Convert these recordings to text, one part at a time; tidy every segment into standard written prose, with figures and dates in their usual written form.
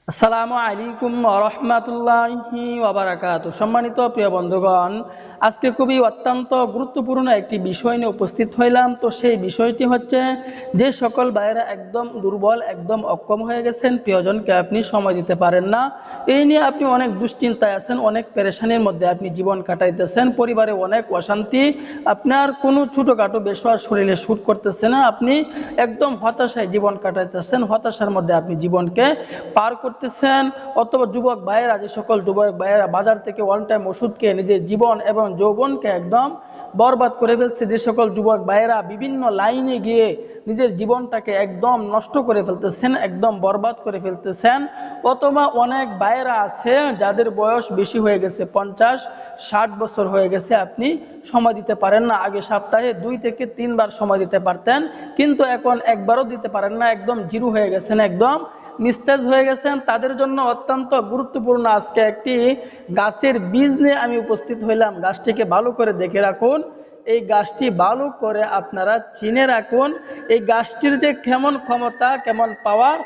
আসসালামু আলাইকুম ওয়া রাহমাতুল্লাহি ওয়া বারাকাতুহু। সম্মানিত প্রিয় বন্ধুগণ, আজকে খুবই অত্যন্ত গুরুত্বপূর্ণ একটি বিষয় নিয়ে উপস্থিত হইলাম। তো সেই বিষয়টি হচ্ছে, যে সকল ভাইয়েরা একদম দুর্বল, একদম অক্ষম হয়ে গেছেন, প্রিয়জনকে আপনি সময় দিতে পারেন না, এই নিয়ে আপনি অনেক দুশ্চিন্তায় আছেন, অনেক পেরেশানির মধ্যে আপনি জীবন কাটাইতেছেন, পরিবারে অনেক অশান্তি, আপনার কোনো ছোটোখাটো বেশওয়ার শরীরে শ্যুট করতেছে না, আপনি একদম হতাশায় জীবন কাটাইতেছেন, হতাশার মধ্যে আপনি জীবনকে পার করতেছেন। অথবা যুবক ভাইয়েরা, যে সকল যুবক ভাইয়েরা বাজার থেকে ওয়ান টাইম ওষুধ খেয়ে নিজের জীবন এবং যৌবনকে একদম বরবাদ করে ফেলছে, যে সকল যুবক ভাইয়েরা বিভিন্ন লাইনে গিয়ে নিজের জীবনটাকে একদম নষ্ট করে ফেলতেছেন, একদম বরবাদ করে ফেলতেছেন। অথবা অনেক ভাইয়েরা আছে যাদের বয়স বেশি হয়ে গেছে, 50-60 বছর হয়ে গেছে, আপনি সময় দিতে পারেন না। আগে সপ্তাহে 2 থেকে 3 বার সময় দিতে পারতেন, কিন্তু এখন একবারও দিতে পারেন না, একদম জিরো হয়ে গেছেন, একদম নিস্তেজ হয়ে গেছেন। তাদের জন্য অত্যন্ত গুরুত্বপূর্ণ আজকে একটি গাছের বীজ নিয়ে আমি উপস্থিত হইলাম। গাছটিকে ভালো করে দেখে রাখুন, এই গাছটি ভালো করে আপনারা চিনে রাখুন। এই গাছটির যে কেমন ক্ষমতা, কেমন পাওয়ার,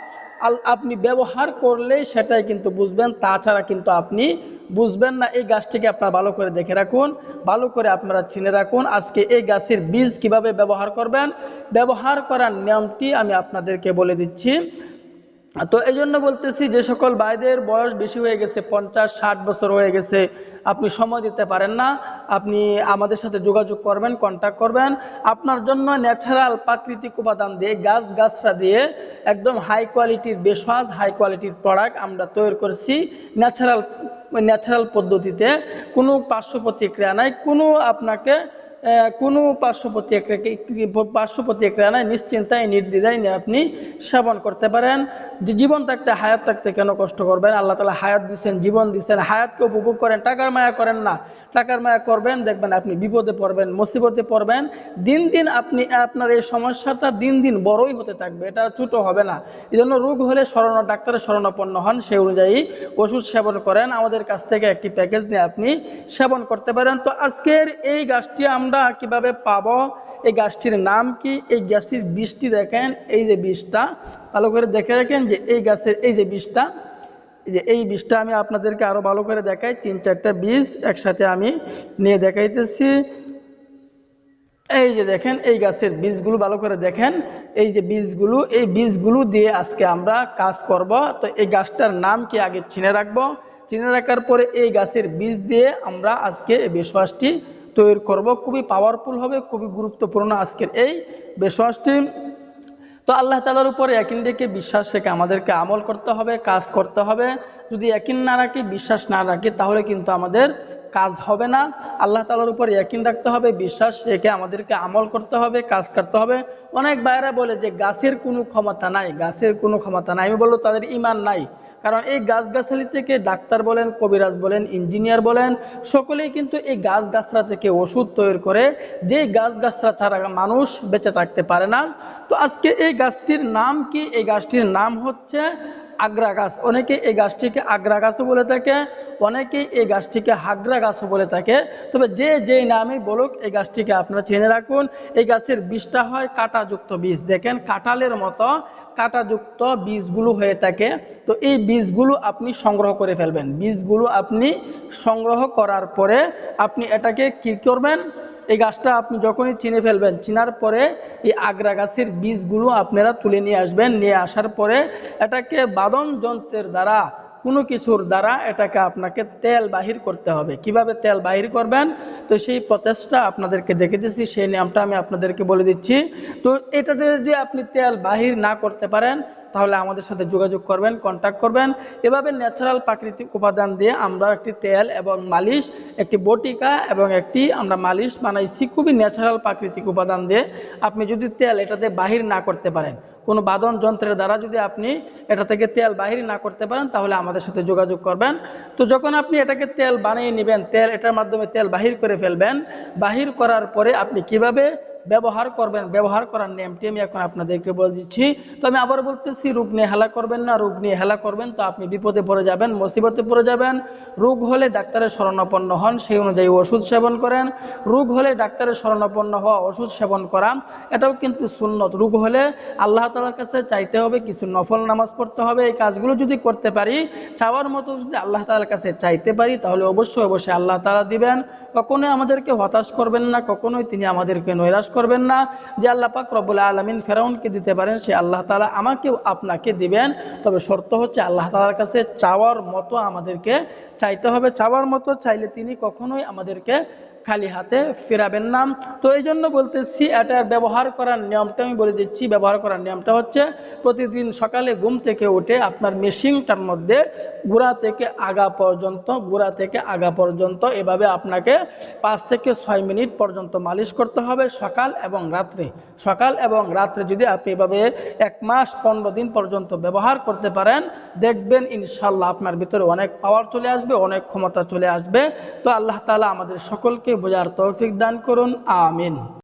আপনি ব্যবহার করলেই সেটাই কিন্তু বুঝবেন, তাছাড়া কিন্তু আপনি বুঝবেন না। এই গাছটিকে আপনারা ভালো করে দেখে রাখুন, ভালো করে আপনারা চিনে রাখুন। আজকে এই গাছের বীজ কিভাবে ব্যবহার করবেন, ব্যবহার করার নিয়মটি আমি আপনাদেরকে বলে দিচ্ছি। তো এই জন্য বলতেছি, যে সকল ভাইদের বয়স বেশি হয়ে গেছে, 50-60 বছর হয়ে গেছে, আপনি সময় দিতে পারেন না, আপনি আমাদের সাথে যোগাযোগ করবেন, কন্ট্যাক্ট করবেন। আপনার জন্য ন্যাচারাল প্রাকৃতিক উপাদান দিয়ে, গাছরা দিয়ে একদম হাই কোয়ালিটির বেশওয়াজ, হাই কোয়ালিটির প্রোডাক্ট আমরা তৈরি করেছি ন্যাচারাল পদ্ধতিতে। কোনো পার্শ্ব প্রতিক্রিয়া নাই, কোনো পার্শ্ব প্রতিক্রিয়া নাই, নিশ্চিন্তায় নির্দ্বিধায় আপনি সেবন করতে পারেন। যে জীবন থাকতে হায়াত থাকতে কেন কষ্ট করবেন? আল্লাহ তাআলা হায়াত দিচ্ছেন, জীবন দিচ্ছেন, হায়াতকে উপভোগ করেন, টাকার মায়া করেন না। টাকার মায়া করবেন, দেখবেন আপনি বিপদে পড়বেন, মুসিবতে পড়বেন। দিন দিন আপনার এই সমস্যাটা দিন দিন বড়ই হতে থাকবে, এটা ছোট হবে না। এই জন্য রোগ হলে ডাক্তারের শরণাপন্ন হন, সেই অনুযায়ী ওষুধ সেবন করেন। আমাদের কাছ থেকে একটি প্যাকেজ নিয়ে আপনি সেবন করতে পারেন। তো আজকের এই গাছটি আমরা কিভাবে পাবো, এই গাছটির নাম কি, এই গাছটির বীজটি দেখেন, এই যে বীজটা ভালো করে দেখে রাখেন, যে এই গাছের এই যে বীজটা, এই বীজটা আমি আপনাদেরকে আরো ভালো করে দেখাই। 3-4টা বীজ একসাথে আমি নিয়ে দেখাইতেছি। এই যে দেখেন, এই গাছের বীজগুলো ভালো করে দেখেন, এই যে বীজগুলো, এই বীজগুলো দিয়ে আজকে আমরা কাজ করব। তো এই গাছটার নাম কি আগে চিনে রাখবো, চিনে রাখার পরে এই গাছের বীজ দিয়ে আমরা আজকে এই বেশওয়াজটি তৈরি করব। খুবই পাওয়ারফুল হবে, খুবই গুরুত্বপূর্ণ আজকের এই বেশওয়াজটি। তো আল্লাহ তাআলার উপরে ইয়াকিন রেখে, বিশ্বাস রেখে আমাদেরকে আমল করতে হবে, কাজ করতে হবে। যদি ইয়াকিন না রাখি, বিশ্বাস না রাখি, তাহলে কিন্তু আমাদের কাজ হবে না। আল্লাহ তাআলার উপর ইয়াকিন রাখতে হবে, বিশ্বাস রেখে আমাদেরকে আমল করতে হবে, কাজ করতে হবে। অনেক ভাইরা বলে যে গাছের কোনো ক্ষমতা নাই, গাছের কোনো ক্ষমতা নাই। আমি বলবো তাদের ঈমান নাই। কারণ এই গাছগাছালি থেকে ডাক্তার বলেন, কবিরাজ বলেন, ইঞ্জিনিয়ার বলেন, সকলেই কিন্তু এই গাছগাছরা থেকে ওষুধ তৈরি করে, যে গাছগাছরা ছাড়া মানুষ বেঁচে থাকতে পারে না। তো আজকে এই গাছটির নাম কি? এই গাছটির নাম হচ্ছে আগ্রা গাছ। অনেকে এই গাছটিকে আগ্রা গাছও বলে থাকে, অনেকেই এই গাছটিকে হাগরা গাছও বলে থাকে। তবে যেই নামই বলুক, এই গাছটিকে আপনারা চিনে রাখুন। এই গাছের বীজটা হয় কাঁটাযুক্ত বীজ, দেখেন কাঁঠালের মতো কাঁটাযুক্ত বীজগুলো হয়ে থাকে। তো এই বীজগুলো আপনি সংগ্রহ করে ফেলবেন। বীজগুলো আপনি সংগ্রহ করার পরে আপনি এটাকে কী করবেন, এই গাছটা আপনি যখনই চিনে ফেলবেন, চিনার পরে এই আগ্রা গাছের বীজগুলো আপনারা তুলে নিয়ে আসবেন। নিয়ে আসার পরে এটাকে বাদন যন্ত্রের দ্বারা, কোনো কিছুর দ্বারা এটাকে আপনাকে তেল বাহির করতে হবে। কিভাবে তেল বাহির করবেন, তো সেই প্রচেষ্টা আপনাদেরকে দেখে দিচ্ছি, সেই নিয়মটা আমি আপনাদেরকে বলে দিচ্ছি। তো এটাতে যদি আপনি তেল বাহির না করতে পারেন, তাহলে আমাদের সাথে যোগাযোগ করবেন, কন্ট্যাক্ট করবেন। এভাবে ন্যাচারাল প্রাকৃতিক উপাদান দিয়ে আমরা একটি তেল এবং মালিশ, একটি বটিকা এবং একটি আমরা মালিশ বানাইছি খুবই ন্যাচারাল প্রাকৃতিক উপাদান দিয়ে। আপনি যদি তেল এটাতে বাহির না করতে পারেন, কোনো বাদন যন্ত্রের দ্বারা যদি আপনি এটা থেকে তেল বাহির না করতে পারেন, তাহলে আমাদের সাথে যোগাযোগ করবেন। তো যখন আপনি এটাকে তেল বানিয়ে নেবেন, এটার মাধ্যমে তেল বাহির করে ফেলবেন, বাহির করার পরে আপনি কিভাবে ব্যবহার করবেন। ব্যবহার করার নিয়মটি আমি এখন আপনাদেরকে বলে দিচ্ছি। তো আমি আবার বলতেছি, রোগ নিয়ে হেলা করবেন না। রোগ নিয়ে হেলা করবেন তো আপনি বিপদে পড়ে যাবেন, মুসিবতে পড়ে যাবেন। রোগ হলে ডাক্তারের শরণাপন্ন হন, সেই অনুযায়ী ওষুধ সেবন করেন। রোগ হলে ডাক্তারের শরণাপন্ন হওয়া, ওষুধ সেবন করা, এটাও কিন্তু সুন্নত। রোগ হলে আল্লাহ তাআলার কাছে চাইতে হবে, কিছু নফল নামাজ পড়তে হবে। এই কাজগুলো যদি করতে পারি, চাওয়ার মতো যদি আল্লাহ তাআলার কাছে চাইতে পারি, তাহলে অবশ্যই অবশ্যই আল্লাহ তাআলা দিবেন। কখনোই আমাদেরকে হতাশ করবেন না, কখনোই তিনি আমাদেরকে নৈরাশ করবেন না। যে আল্লাহ পাক রব্বুল আলামিন ফেরাউনকে দিতে পারেন, সে আল্লাহ তাআলা আমাকেও আপনাকে দিবেন। তবে শর্ত হচ্ছে আল্লাহ তাআলার কাছে চাওয়ার মতো আমাদেরকে চাইতে হবে। চাওয়ার মতো চাইলে তিনি কখনোই আমাদেরকে খালি হাতে ফেরাবেন না। তো এই জন্য বলতেছি, এটার ব্যবহার করার নিয়মটা আমি বলে দিচ্ছি। ব্যবহার করার নিয়মটা হচ্ছে, প্রতিদিন সকালে ঘুম থেকে উঠে আপনার মেশিনটার মধ্যে গোড়া থেকে আগা পর্যন্ত এভাবে আপনাকে 5 থেকে 6 মিনিট পর্যন্ত মালিশ করতে হবে, সকাল এবং রাত্রে। সকাল এবং রাত্রে যদি আপনি এভাবে 1 মাস 15 দিন পর্যন্ত ব্যবহার করতে পারেন, দেখবেন ইনশাআল্লাহ আপনার ভিতরে অনেক পাওয়ার চলে আসবে, অনেক ক্ষমতা চলে আসবে। তো আল্লাহ তাআলা আমাদের সকলকে বোঝার তৌফিক দান করুন, আমিন।